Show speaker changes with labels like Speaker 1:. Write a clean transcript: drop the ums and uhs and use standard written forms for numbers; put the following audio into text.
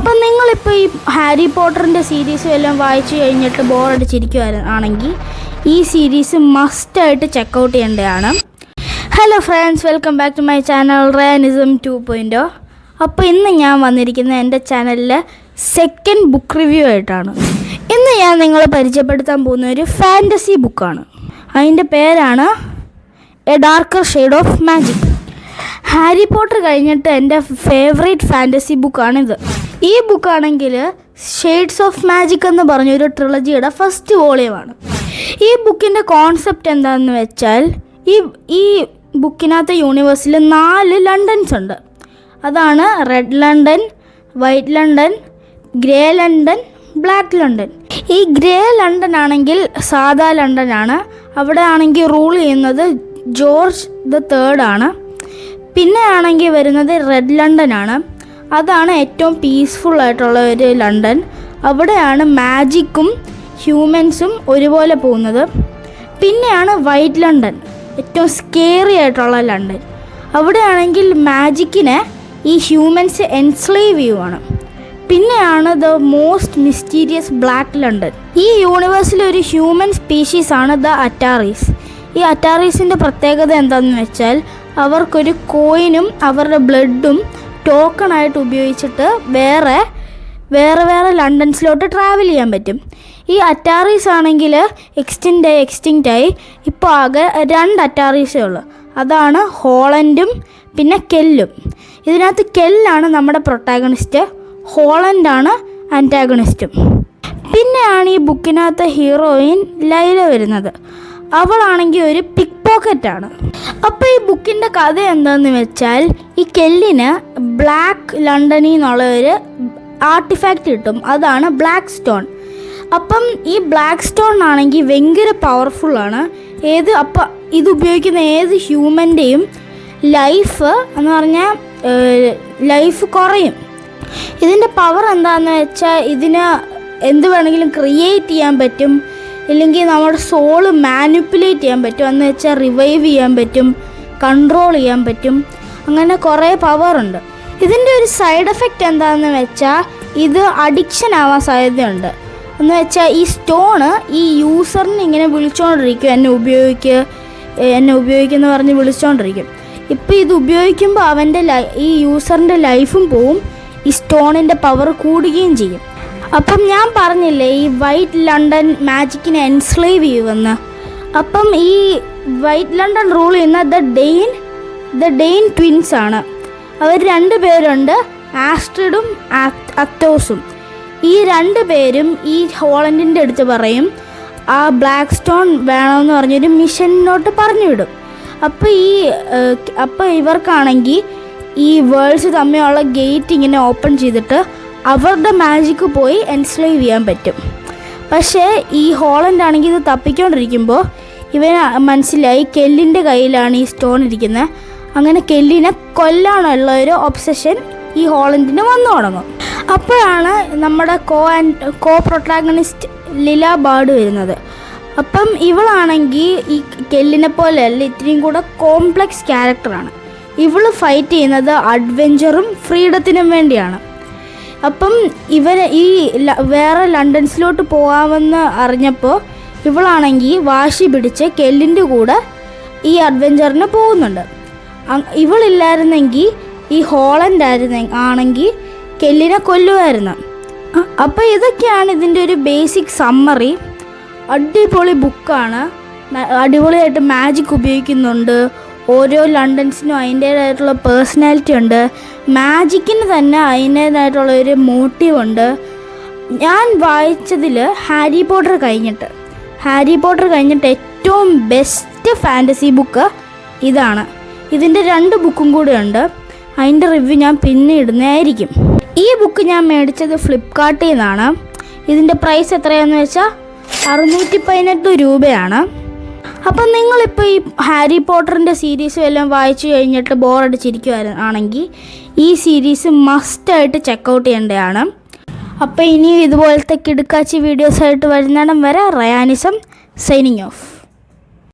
Speaker 1: അപ്പം നിങ്ങളിപ്പോൾ ഈ ഹാരി പോട്ടറിൻ്റെ സീരീസ് എല്ലാം വായിച്ചു കഴിഞ്ഞിട്ട് ബോറടിച്ചിരിക്കുകയാണെങ്കിൽ ഈ സീരീസ് മസ്റ്റായിട്ട് ചെക്കൗട്ട് ചെയ്യേണ്ടതാണ്. Hello friends, welcome back to my channel റയാനിസം 2.0. അപ്പോൾ ഇന്ന് ഞാൻ വന്നിരിക്കുന്നത് എൻ്റെ ചാനലിലെ സെക്കൻഡ് ബുക്ക് റിവ്യൂ ആയിട്ടാണ്. ഇന്ന് ഞാൻ നിങ്ങളെ പരിചയപ്പെടുത്താൻ പോകുന്ന ഒരു ഫാൻറ്റസി ബുക്കാണ്. അതിൻ്റെ പേരാണ് A darker shade of magic. Harry Potter കഴിഞ്ഞിട്ട് എൻ്റെ ഫേവറേറ്റ് ഫാൻറ്റസി ബുക്കാണിത്. ഈ ബുക്കാണെങ്കിൽ ഷെയ്ഡ്സ് ഓഫ് മാജിക് എന്ന് പറഞ്ഞൊരു ട്രിലജിയുടെ ഫസ്റ്റ് വോളിയമാണ്. ഈ ബുക്കിൻ്റെ കോൺസെപ്റ്റ് എന്താണെന്ന് വെച്ചാൽ ഈ ബുക്കിനകത്തെ യൂണിവേഴ്സിൽ 4 ലണ്ടൻസ് ഉണ്ട്. അതാണ് red London, white London, grey London, black London. ഈ ഗ്രേ ലണ്ടൻ ആണെങ്കിൽ സാധാ ലണ്ടനാണ്. അവിടെ ആണെങ്കിൽ റൂൾ ചെയ്യുന്നത് ജോർജ് ദ 3rd ആണ്. പിന്നെ ആണെങ്കിൽ വരുന്നത് റെഡ് ലണ്ടൻ ആണ്. അതാണ് ഏറ്റവും പീസ്ഫുൾ ആയിട്ടുള്ള ഒരു ലണ്ടൻ. അവിടെയാണ് മാജിക്കും ഹ്യൂമൻസും ഒരുപോലെ പോകുന്നത്. പിന്നെയാണ് വൈറ്റ് ലണ്ടൻ, ഏറ്റവും സ്കേറി ആയിട്ടുള്ള ലണ്ടൻ. അവിടെയാണെങ്കിൽ മാജിക്കിനെ ഈ ഹ്യൂമൻസ് എൻസ്ലേവ് ചെയ്യുവാണ്. പിന്നെയാണ് the most mysterious black London. ഈ യൂണിവേഴ്സിലെ ഒരു ഹ്യൂമൻ സ്പീഷീസാണ് ദ അറ്റാറീസ്. ഈ അറ്റാറീസിൻ്റെ പ്രത്യേകത എന്താണെന്ന് വെച്ചാൽ അവർക്കൊരു കോയിനും അവരുടെ ബ്ലഡും ടോക്കണായിട്ട് ഉപയോഗിച്ചിട്ട് വേറെ ലണ്ടൻസിലോട്ട് ട്രാവൽ ചെയ്യാൻ പറ്റും. ഈ അറ്റാറീസ് ആണെങ്കിൽ എക്സ്റ്റിങ്ക്റ്റായി ഇപ്പോൾ ആകെ 2 അറ്റാറീസേ ഉള്ളൂ. അതാണ് ഹോളൻഡും പിന്നെ കെല്ലും. ഇതിനകത്ത് കെല്ലാണ് നമ്മുടെ പ്രൊട്ടാഗണിസ്റ്റ്, ഹോളൻഡാണ് ആൻറ്റാഗണിസ്റ്റും. പിന്നെയാണ് ഈ ബുക്കിനകത്ത് ഹീറോയിൻ ലൈല വരുന്നത്. അവളാണെങ്കിൽ ഒരു പിക്ക് പോക്കറ്റാണ്. അപ്പോൾ ഈ ബുക്കിൻ്റെ കഥ എന്താണെന്ന് വെച്ചാൽ ഈ കെല്ലിന് ബ്ലാക്ക് ലണ്ടനിൽ നിന്നുള്ള ഒരു ആർട്ടിഫാക്റ്റ് കിട്ടും. അതാണ് ബ്ലാക്ക് സ്റ്റോൺ. അപ്പം ഈ ബ്ലാക്ക് സ്റ്റോൺ ആണെങ്കിൽ ഭയങ്കര പവർഫുള്ളാണ്. അപ്പം ഇത് ഉപയോഗിക്കുന്ന ഏത് ഹ്യൂമൻ്റെയും ലൈഫ് എന്ന് പറഞ്ഞാൽ ലൈഫ് കുറയും. ഇതിൻ്റെ പവർ എന്താണെന്ന് വെച്ചാൽ ഇതിന് എന്ത് വേണമെങ്കിലും ക്രിയേറ്റ് ചെയ്യാൻ പറ്റും, ഇല്ലെങ്കിൽ നമ്മുടെ സോള് മാനിപ്പുലേറ്റ് ചെയ്യാൻ പറ്റും, എന്ന് വെച്ചാൽ റിവൈവ് ചെയ്യാൻ പറ്റും, കൺട്രോൾ ചെയ്യാൻ പറ്റും. അങ്ങനെ കുറേ പവറുണ്ട്. ഇതിൻ്റെ ഒരു സൈഡ് എഫക്റ്റ് എന്താണെന്ന് വെച്ചാൽ ഇത് അഡിക്ഷൻ ആവാൻ സാധ്യതയുണ്ട്. എന്ന് വെച്ചാൽ ഈ സ്റ്റോണ് ഈ യൂസറിനെ ഇങ്ങനെ വിളിച്ചുകൊണ്ടിരിക്കും, എന്നെ ഉപയോഗിക്കുമെന്ന് പറഞ്ഞ് വിളിച്ചുകൊണ്ടിരിക്കും. ഇപ്പോൾ ഇത് ഉപയോഗിക്കുമ്പോൾ അവൻ്റെ ഈ യൂസറിൻ്റെ ലൈഫും പോവും, ഈ സ്റ്റോണിൻ്റെ പവർ കൂടുകയും ചെയ്യും. അപ്പം ഞാൻ പറഞ്ഞില്ലേ ഈ വൈറ്റ് ലണ്ടൻ മാജിക്കിനെ എൻസ്ലേവ് ചെയ്യുമെന്ന്. അപ്പം ഈ വൈറ്റ് ലണ്ടൻ റൂൾ ചെയ്യുന്ന ദ ഡെയിൻ ട്വിൻസ് ആണ്. അവർ 2 പേരുണ്ട്, ആസ്ട്രിഡും അത്തോസും. ഈ 2 പേരും ഈ ഹോളൻഡിൻ്റെ അടുത്ത് പറയും ആ ബ്ലാക്ക് സ്റ്റോൺ വേണമെന്ന് പറഞ്ഞൊരു മിഷനോട്ട് പറഞ്ഞു വിടും. അപ്പോൾ ഇവർക്കാണെങ്കിൽ ഈ വേൾഡ്സ് തമ്മിലുള്ള ഗേറ്റ് ഇങ്ങനെ ഓപ്പൺ ചെയ്തിട്ട് അവരുടെ മാജിക്ക് പോയി എൻസ്ലേവ് ചെയ്യാൻ പറ്റും. പക്ഷേ ഈ ഹോളൻഡ് ആണെങ്കിൽ ഇത് തപ്പിക്കൊണ്ടിരിക്കുമ്പോൾ ഇവന് മനസ്സിലായി കെല്ലിൻ്റെ കയ്യിലാണ് ഈ സ്റ്റോൺ ഇരിക്കുന്നത്. അങ്ങനെ കെല്ലിനെ കൊല്ലാനുള്ള ഒരു ഒബ്സഷൻ ഈ ഹോളൻഡിന് വന്നു തുടങ്ങും. അപ്പോഴാണ് നമ്മുടെ കോ പ്രൊട്ടാഗണിസ്റ്റ് ലില ബാർഡ് വരുന്നത്. അപ്പം ഇവളാണെങ്കിൽ ഈ കെല്ലിനെ പോലെയല്ല, ഇത്രയും കൂടെ കോംപ്ലക്സ് ക്യാരക്ടറാണ്. ഇവള് ഫൈറ്റ് ചെയ്യുന്നത് അഡ്വെഞ്ചറും ഫ്രീഡത്തിനും വേണ്ടിയാണ്. അപ്പം ഈ വേറെ ലണ്ടൻസിലോട്ട് പോകാമെന്ന് അറിഞ്ഞപ്പോൾ ഇവളാണെങ്കിൽ വാശി പിടിച്ച് കെല്ലിൻ്റെ കൂടെ ഈ അഡ്വെഞ്ചറിന് പോകുന്നുണ്ട്. ഇവളില്ലായിരുന്നെങ്കിൽ ഈ ഹോളൻഡ് ആണെങ്കിൽ കെല്ലിനെ കൊല്ലുമായിരുന്നു. അപ്പോൾ ഇതൊക്കെയാണ് ഇതിൻ്റെ ഒരു ബേസിക് സമ്മറി. അടിപൊളി ബുക്കാണ്. അടിപൊളിയായിട്ട് മാജിക് ഉപയോഗിക്കുന്നുണ്ട്. ഓരോ ലണ്ടൻസിനും അതിൻ്റേതായിട്ടുള്ള പേഴ്സണാലിറ്റി ഉണ്ട്. മാജിക്കിന് തന്നെ അതിൻ്റേതായിട്ടുള്ള ഒരു മോട്ടീവുണ്ട്. ഞാൻ വായിച്ചതിൽ ഹാരി പോട്ടർ കഴിഞ്ഞിട്ട് ഏറ്റവും ബെസ്റ്റ് ഫാൻറ്റസി ബുക്ക് ഇതാണ്. ഇതിൻ്റെ 2 ബുക്കും കൂടെ ഉണ്ട്. അതിൻ്റെ റിവ്യൂ ഞാൻ പിന്നെ ഇടുന്നതായിരിക്കും. ഈ ബുക്ക് ഞാൻ മേടിച്ചത് ഫ്ലിപ്കാർട്ടിൽ നിന്നാണ്. ഇതിൻ്റെ പ്രൈസ് എത്രയാണെന്ന് വെച്ചാൽ 618 രൂപയാണ്. അപ്പം നിങ്ങളിപ്പോൾ ഈ ഹാരി പോട്ടറിൻ്റെ സീരീസ് എല്ലാം വായിച്ചു കഴിഞ്ഞിട്ട് ബോറടിച്ചിരിക്കുകയാണെങ്കിൽ ഈ സീരീസ് മസ്റ്റായിട്ട് ചെക്കൗട്ട് ചെയ്യേണ്ടതാണ്. അപ്പോൾ ഇനിയും ഇതുപോലത്തെ കിടുക്കാച്ചി വീഡിയോസായിട്ട് വരുന്നിടം വരെ റയാനിസം സൈനിങ് ഓഫ്.